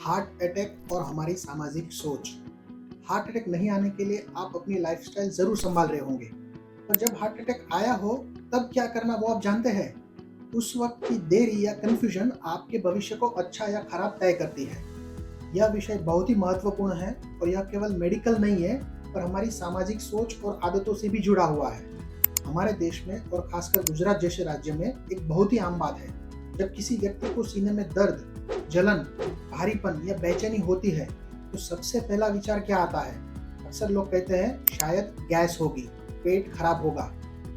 Heart attack और हमारी सामाजिक सोच। हार्ट अटैक नहीं आने के लिए आप अपनी लाइफस्टाइल ज़रूर सँभाल रहे होंगे, पर जब हार्ट अटैक आया हो, तब क्या करना वो आप जानते हैं? उस वक़्त की देरी या कन्फ्यूज़न आपके भविष्य को अच्छा या खराब तय करती है। यह विषय बहुत ही महत्वपूर्ण है और यह केवल मेडिकल नहीं है, पर हमारी सामाजिक सोच और आदतों से भी जुड़ा हुआ है। हमारे देश में और खासकर गुजरात जैसे राज्य में एक बहुत ही आम बात है। जब किसी व्यक्ति को सीने में दर्द, जलन, भारीपन या बेचैनी होती है, तो सबसे पहला विचार क्या आता है? अक्सर लोग कहते हैं शायद गैस होगी, पेट खराब होगा,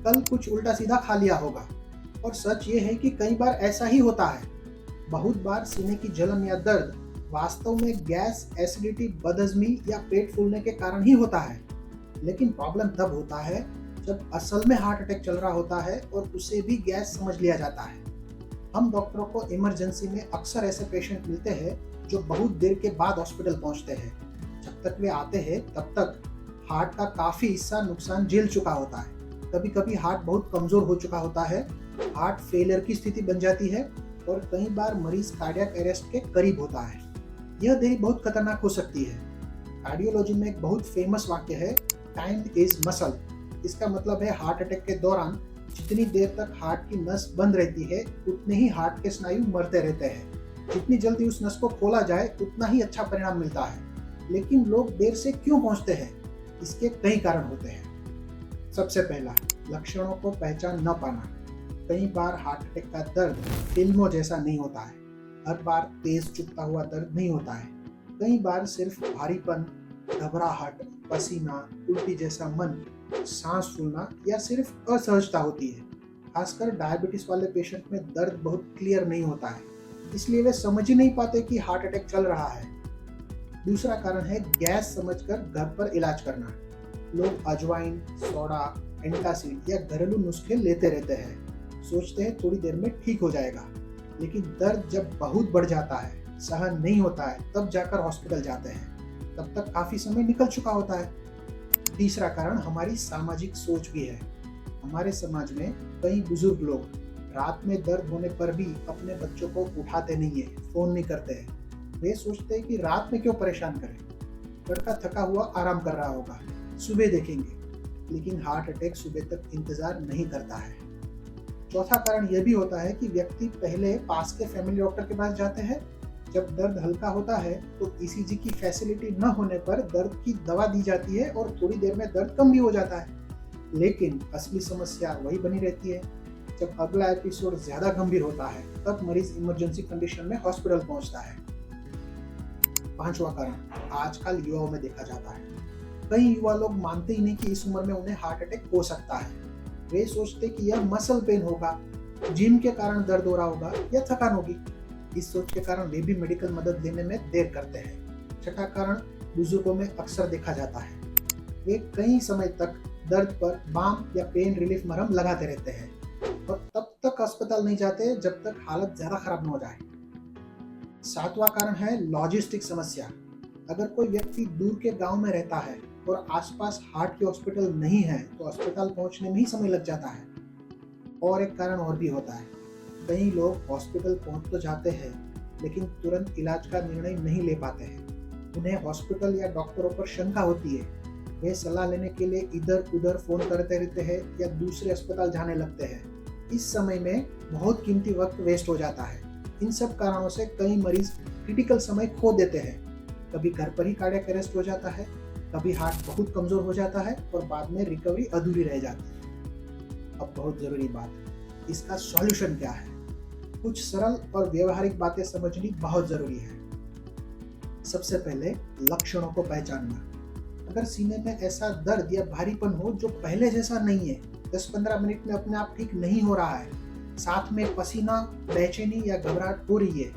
कल कुछ उल्टा सीधा खा लिया होगा। और सच ये है कि कई बार ऐसा ही होता है। बहुत बार सीने की जलन या दर्द वास्तव में गैस, एसिडिटी, बदहजमी या पेट फूलने के कारण ही होता है। लेकिन प्रॉब्लम तब होता है जब असल में हार्ट अटैक चल रहा होता है और उसे भी गैस समझ लिया जाता है। हम डॉक्टरों को इमरजेंसी में अक्सर ऐसे पेशेंट मिलते हैं जो बहुत देर के बाद हॉस्पिटल पहुंचते हैं। जब तक वे आते हैं तब तक हार्ट का काफी हिस्सा नुकसान झेल चुका होता है। कभी कभी हार्ट बहुत कमजोर हो चुका होता है, हार्ट फेलियर की स्थिति बन जाती है और कई बार मरीज कार्डियक अरेस्ट के करीब होता है। यह देरी बहुत खतरनाक हो सकती है। कार्डियोलॉजी में एक बहुत फेमस वाक्य है, टाइम इज मसल। इसका मतलब है हार्ट अटैक के दौरान जितनी देर तक हार्ट की नस बंद रहती है, उतने ही हार्ट के स्नायु मरते रहते हैं। जितनी जल्दी उस नस को खोला जाए, उतना ही अच्छा परिणाम मिलता है। लेकिन लोग देर से क्यों पहुंचते हैं? इसके कई कारण होते हैं। सबसे पहला, लक्षणों को पहचान न पाना। कई बार हार्ट अटैक का दर्द फिल्मों जैसा नहीं होता है। हर बार तेज चुभता हुआ दर्द नहीं होता है। कई बार सिर्फ भारीपन, घबराहट, पसीना, उल्टी जैसा मन, सांस फूलना या सिर्फ असहजता होती है। खासकर डायबिटीज वाले पेशेंट में दर्द बहुत क्लियर नहीं होता है, इसलिए वे समझ ही नहीं पाते कि हार्ट अटैक चल रहा है। दूसरा कारण है गैस समझकर घर पर इलाज करना। लोग अजवाइन, सोडा, एंटासिड या घरेलू नुस्खे लेते रहते हैं, सोचते हैं थोड़ी देर में ठीक हो जाएगा। लेकिन दर्द जब बहुत बढ़ जाता है, सहन नहीं होता है, तब जाकर हॉस्पिटल जाते हैं। तब तक काफी समय निकल चुका होता है। तीसरा कारण हमारी सामाजिक सोच भी है। हमारे समाज में कई बुजुर्ग लोग रात में दर्द होने पर भी अपने बच्चों को उठाते नहीं है, फोन नहीं करते हैं। वे सोचते हैं कि रात में क्यों परेशान करें, लड़का थका हुआ आराम कर रहा होगा, सुबह देखेंगे। लेकिन हार्ट अटैक सुबह तक इंतजार नहीं करता है। चौथा कारण यह भी होता है कि व्यक्ति पहले पास के फैमिली डॉक्टर के पास जाते हैं। जब दर्द हल्का होता है तो ईसीजी की फैसिलिटी न होने पर दर्द की दवा दी जाती है और थोड़ी देर में दर्द कम भी हो जाता है। लेकिन असली समस्या वही बनी रहती है। जब अगला एपिसोड ज्यादा गंभीर होता है, तब मरीज इमरजेंसी कंडीशन में हॉस्पिटल पहुंचता है। पांचवा कारण आजकल युवाओं में देखा जाता है। कई युवा लोग मानते ही नहीं कि इस उम्र में उन्हें हार्ट अटैक हो सकता है। वे सोचते कि यह मसल पेन होगा, जिम के कारण दर्द हो रहा होगा या थकान होगी। इस सोच के कारण वे भी मेडिकल मदद लेने में देर करते हैं। छठा कारण बुजुर्गों में अक्सर देखा जाता है। वे कई समय तक दर्द पर बाम या पेन रिलीफ मरहम लगाते रहते हैं और तब तक अस्पताल नहीं जाते जब तक हालत ज्यादा खराब न हो जाए। सातवां कारण है लॉजिस्टिक समस्या। अगर कोई व्यक्ति दूर के गांव में रहता है और आसपास हार्ट के हॉस्पिटल नहीं है, तो अस्पताल पहुंचने में ही समय लग जाता है। और एक कारण और भी होता है, कई लोग हॉस्पिटल पहुंच तो जाते हैं, लेकिन तुरंत इलाज का निर्णय नहीं ले पाते हैं। उन्हें हॉस्पिटल या डॉक्टरों पर शंका होती है। वे सलाह लेने के लिए इधर उधर फोन करते रहते हैं या दूसरे अस्पताल जाने लगते हैं। इस समय में बहुत कीमती वक्त वेस्ट हो जाता है। इन सब कारणों से कई मरीज क्रिटिकल समय खो देते हैं। कभी घर पर ही कार्डियक अरेस्ट हो जाता है, कभी हार्ट बहुत कमजोर हो जाता है और बाद में रिकवरी अधूरी रह जाती है। अब बहुत जरूरी बात, इसका सॉल्यूशन क्या है? कुछ सरल और व्यवहारिक बातें समझनी बहुत जरूरी है। सबसे पहले लक्षणों को पहचानना। अगर सीने में ऐसा दर्द या भारीपन हो जो पहले जैसा नहीं है, 10-15 मिनट में अपने आप ठीक नहीं हो रहा है, साथ में पसीना, बेचैनी या घबराहट हो रही है,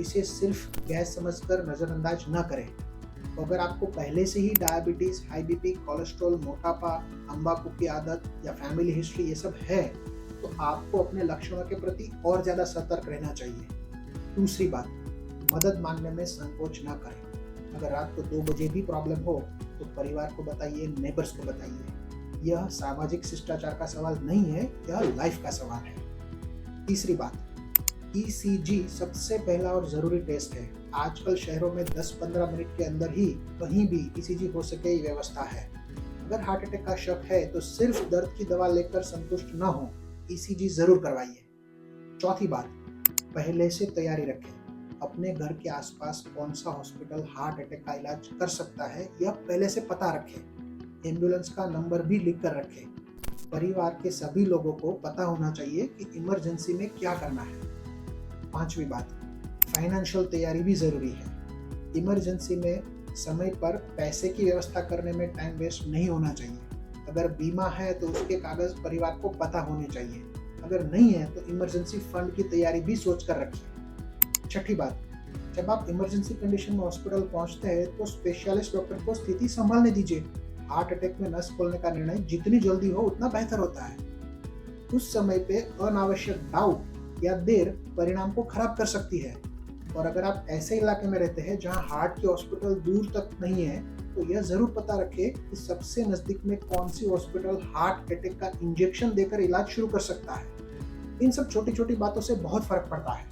इसे सिर्फ गैस समझकर नजरअंदाज न करें। तो अगर आपको पहले से ही डायबिटीज, हाई बीपी, कोलेस्ट्रॉल, मोटापा, तंबाकू की आदत या फैमिली हिस्ट्री ये सब है, तो आपको अपने लक्षणों के प्रति और ज्यादा सतर्क रहना चाहिए। दूसरी बात, मदद मांगने में संकोच ना करें। अगर रात को 2 बजे भी प्रॉब्लम हो तो परिवार को बताइए, नेबर्स को बताइए। यह सामाजिक शिष्टाचार का सवाल नहीं है, यह लाइफ का सवाल है। तीसरी बात, ईसीजी सबसे पहला और ज़रूरी टेस्ट है। आजकल शहरों में 10-15 मिनट के अंदर ही कहीं भी ईसीजी हो सके ये व्यवस्था है। अगर हार्ट अटैक का शक है तो सिर्फ दर्द की दवा लेकर संतुष्ट न हो, ईसीजी ज़रूर करवाइए। चौथी बात, पहले से तैयारी रखें। अपने घर के आसपास कौन सा हॉस्पिटल हार्ट अटैक का इलाज कर सकता है यह पहले से पता रखें। एम्बुलेंस का नंबर भी लिख कर रखें। परिवार के सभी लोगों को पता होना चाहिए कि इमरजेंसी में क्या करना है। पांचवी बात, फाइनेंशियल तैयारी भी ज़रूरी है। इमरजेंसी में समय पर पैसे की व्यवस्था करने में टाइम वेस्ट नहीं होना चाहिए। अगर बीमा है तो उसके कागज़ परिवार को पता होने चाहिए। अगर नहीं है तो इमरजेंसी फंड की तैयारी भी सोच कर रखिए। छठी बात, जब आप इमरजेंसी कंडीशन में हॉस्पिटल पहुंचते हैं तो स्पेशलिस्ट डॉक्टर को स्थिति संभालने दीजिए। हार्ट अटैक में नस खोलने का निर्णय जितनी जल्दी हो उतना बेहतर होता है। उस समय पे अनावश्यक डाउट या देर परिणाम को खराब कर सकती है। और अगर आप ऐसे इलाके में रहते हैं जहां हार्ट के हॉस्पिटल दूर तक नहीं है तो यह जरूर पता रखें कि सबसे नजदीक में कौन सी हॉस्पिटल हार्ट अटैक का इंजेक्शन देकर इलाज शुरू कर सकता है। इन सब छोटी छोटी बातों से बहुत फर्क पड़ता है।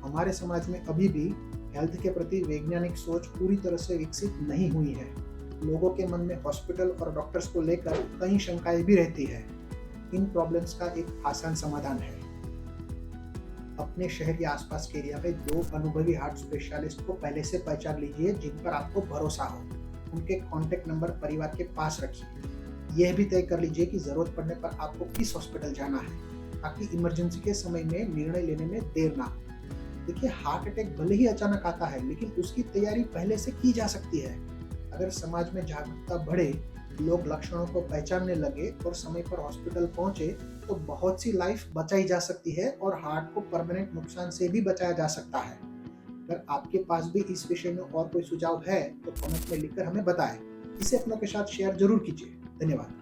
हमारे समाज में अभी भी हेल्थ के प्रति वैज्ञानिक सोच पूरी तरह से विकसित नहीं हुई है। लोगों के मन में हॉस्पिटल और डॉक्टर्स को लेकर कई शंकाएं भी रहती है। इन प्रॉब्लम्स का एक आसान समाधान है। अपने शहर या आसपास के एरिया में 2 अनुभवी हार्ट स्पेशलिस्ट को पहले से पहचान लीजिए जिन पर आपको भरोसा हो। उनके कॉन्टैक्ट नंबर परिवार के पास रखिए। यह भी तय कर लीजिए कि जरूरत पड़ने पर आपको किस हॉस्पिटल जाना है ताकि इमरजेंसी के समय में निर्णय लेने में देर ना हो। देखिए, हार्ट अटैक भले ही अचानक आता है लेकिन उसकी तैयारी पहले से की जा सकती है। अगर समाज में जागरूकता बढ़े, लोग लक्षणों को पहचानने लगे और समय पर हॉस्पिटल पहुंचे तो बहुत सी लाइफ बचाई जा सकती है और हार्ट को परमानेंट नुकसान से भी बचाया जा सकता है। अगर आपके पास भी इस विषय में और कोई सुझाव है तो कमेंट में लिखकर हमें बताएं। इसे अपनों के साथ शेयर जरूर कीजिए। धन्यवाद।